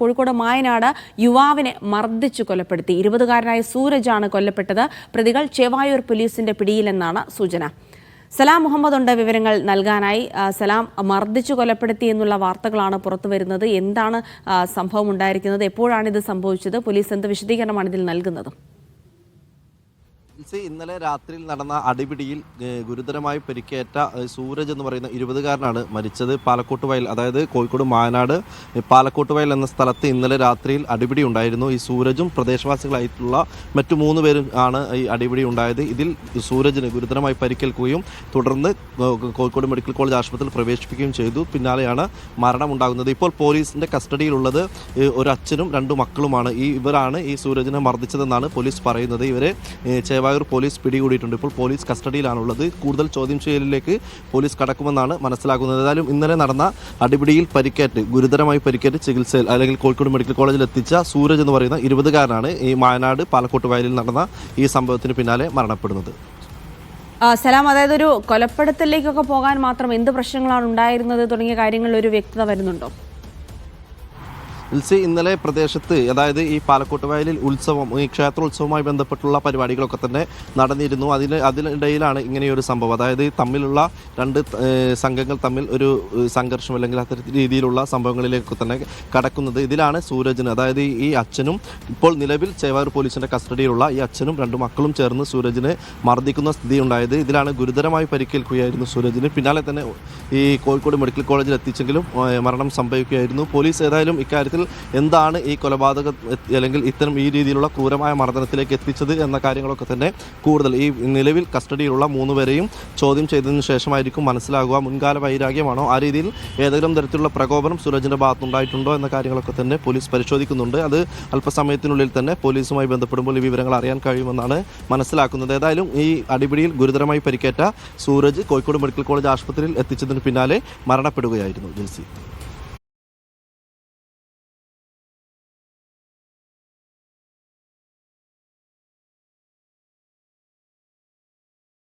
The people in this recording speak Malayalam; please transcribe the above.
കോഴിക്കോട് മായനാട് യുവാവിനെ മർദ്ദിച്ചു കൊലപ്പെടുത്തി. 20-കാരനായ സൂരജാണ് കൊല്ലപ്പെട്ടത്. പ്രതികൾ ചേവായൂർ പോലീസിന്റെ പിടിയിലെന്നാണ് സൂചന. സലാം മുഹമ്മദ് ഉണ്ട് വിവരങ്ങൾ നൽകാനായി. സലാം, മർദ്ദിച്ചു കൊലപ്പെടുത്തി എന്നുള്ള വാർത്തകളാണ് പുറത്തുവരുന്നത്. എന്താണ് സംഭവം ഉണ്ടായിരിക്കുന്നത്? എപ്പോഴാണ് ഇത് സംഭവിച്ചത്? പോലീസ് എന്ത് വിശദീകരണമാണ് ഇതിൽ നൽകുന്നത്? ഇന്നലെ രാത്രിയിൽ നടന്ന അടിപിടിയിൽ ഗുരുതരമായി പരിക്കേറ്റ സൂരജ് എന്ന് പറയുന്ന 20-കാരനാണ് മരിച്ചത്. പാലക്കോട്ട് വയൽ, അതായത് കോഴിക്കോട് മായനാട് പാലക്കോട്ട് വയൽ എന്ന സ്ഥലത്ത് ഇന്നലെ രാത്രിയിൽ അടിപിടി ഉണ്ടായിരുന്നു. ഈ സൂരജും പ്രദേശവാസികളായിട്ടുള്ള മറ്റു 3 പേരും ആണ് ഈ അടിപിടി ഉണ്ടായത്. ഇതിൽ സൂരജിന് ഗുരുതരമായി പരിക്കേൽക്കുകയും തുടർന്ന് കോഴിക്കോട് മെഡിക്കൽ കോളേജ് ആശുപത്രിയിൽ പ്രവേശിപ്പിക്കുകയും ചെയ്തു. പിന്നാലെയാണ് മരണമുണ്ടാകുന്നത്. ഇപ്പോൾ പോലീസിന്റെ കസ്റ്റഡിയിലുള്ളത് ഒരു അച്ഛനും 2 മക്കളുമാണ്. ഇവരാണ് ഈ സൂരജിനെ മർദ്ദിച്ചതെന്നാണ് പോലീസ് പറയുന്നത്. ഇവരെ ചേവായൂർ പോലീസ് പിടികൂടിയിട്ടുണ്ട്. ഇപ്പോൾ പോലീസ് കസ്റ്റഡിയിലാണുള്ളത്. കൂടുതൽ ചോദ്യം ചെയ്യലിലേക്ക് പോലീസ് കടക്കുമെന്നാണ് മനസ്സിലാക്കുന്നത്. ഏതായാലും ഇന്നലെ നടന്ന അടിപിടിയിൽ ഗുരുതരമായി പരിക്കേറ്റ് ചികിത്സയിൽ അല്ലെങ്കിൽ കോഴിക്കോട് മെഡിക്കൽ കോളേജിൽ എത്തിച്ച സൂരജ് എന്ന് പറയുന്ന 20-കാരനാണ് ഈ മായനാട് പാലക്കോട്ട് വയലിൽ നടന്ന ഈ സംഭവത്തിന് പിന്നാലെ മരണപ്പെടുന്നത്. സലാം, അതായത് ഒരു കൊലപ്പെടുത്തലിലേക്കൊക്കെ പോകാൻ മാത്രം എന്ത് പ്രശ്നങ്ങളാണ് ഉണ്ടായിരുന്നത് തുടങ്ങിയ കാര്യങ്ങളിൽ ഒരു വ്യക്തത വരുന്നുണ്ടോ? ഇന്നലെ പ്രദേശത്ത്, അതായത് ഈ പാലക്കോട്ട് വയലിൽ ഉത്സവം, ഈ ക്ഷേത്രോത്സവവുമായി ബന്ധപ്പെട്ടുള്ള പരിപാടികളൊക്കെ തന്നെ നടന്നിരുന്നു. അതിനിടയിലാണ് ഇങ്ങനെയൊരു സംഭവം. അതായത് തമ്മിലുള്ള 2 സംഘങ്ങൾ തമ്മിൽ ഒരു സംഘർഷം അല്ലെങ്കിൽ അത്തരത്തിൽ രീതിയിലുള്ള സംഭവങ്ങളിലേക്ക് തന്നെ കടക്കുന്നത്. ഇതിലാണ് സൂരജിന്, അതായത് ഈ അച്ഛനും ഇപ്പോൾ നിലവിൽ ചേവായൂർ പോലീസിന്റെ കസ്റ്റഡിയിലുള്ള ഈ അച്ഛനും 2 മക്കളും ചേർന്ന് സൂരജിനെ മർദ്ദിക്കുന്ന സ്ഥിതി ഉണ്ടായത്. ഇതിലാണ് ഗുരുതരമായി പരിക്കേൽക്കുകയായിരുന്നു സൂരജിന്. പിന്നാലെ തന്നെ ഈ കോഴിക്കോട് മെഡിക്കൽ കോളേജിൽ എത്തിച്ചെങ്കിലും മരണം സംഭവിക്കുകയായിരുന്നു. പോലീസ് ഏതായാലും ഇക്കാര്യത്തിൽ എന്താണ് ഈ കൊലപാതകം അല്ലെങ്കിൽ ഈ രീതിയിലുള്ള ക്രൂരമായ മർദ്ദനത്തിലേക്ക് എത്തിച്ചത് എന്ന കാര്യങ്ങളൊക്കെ തന്നെ കൂടുതൽ ഈ നിലവിൽ കസ്റ്റഡിയിലുള്ള 3 പേരെയും ചോദ്യം ചെയ്തതിനു ശേഷമായിരിക്കും മനസ്സിലാകുക. മുൻകാല വൈരാഗ്യമാണോ, ആ രീതിയിൽ ഏതെങ്കിലും തരത്തിലുള്ള പ്രകോപനം സൂരജിന്റെ ഭാഗത്തുണ്ടായിട്ടുണ്ടോ എന്ന കാര്യങ്ങളൊക്കെ തന്നെ പോലീസ് പരിശോധിക്കുന്നുണ്ട്. അത് അല്പസമയത്തിനുള്ളിൽ തന്നെ പോലീസുമായി ബന്ധപ്പെടുമ്പോൾ ഈ വിവരങ്ങൾ അറിയാൻ കഴിയുമെന്നാണ് മനസ്സിലാക്കുന്നത്. ഏതായാലും ഈ അടിപിടിയിൽ ഗുരുതരമായി പരിക്കേറ്റ സൂരജ് കോഴിക്കോട് മെഡിക്കൽ കോളേജ് ആശുപത്രിയിൽ എത്തിച്ചതിന് പിന്നാലെ മരണപ്പെടുകയായിരുന്നു. ജിൽസി.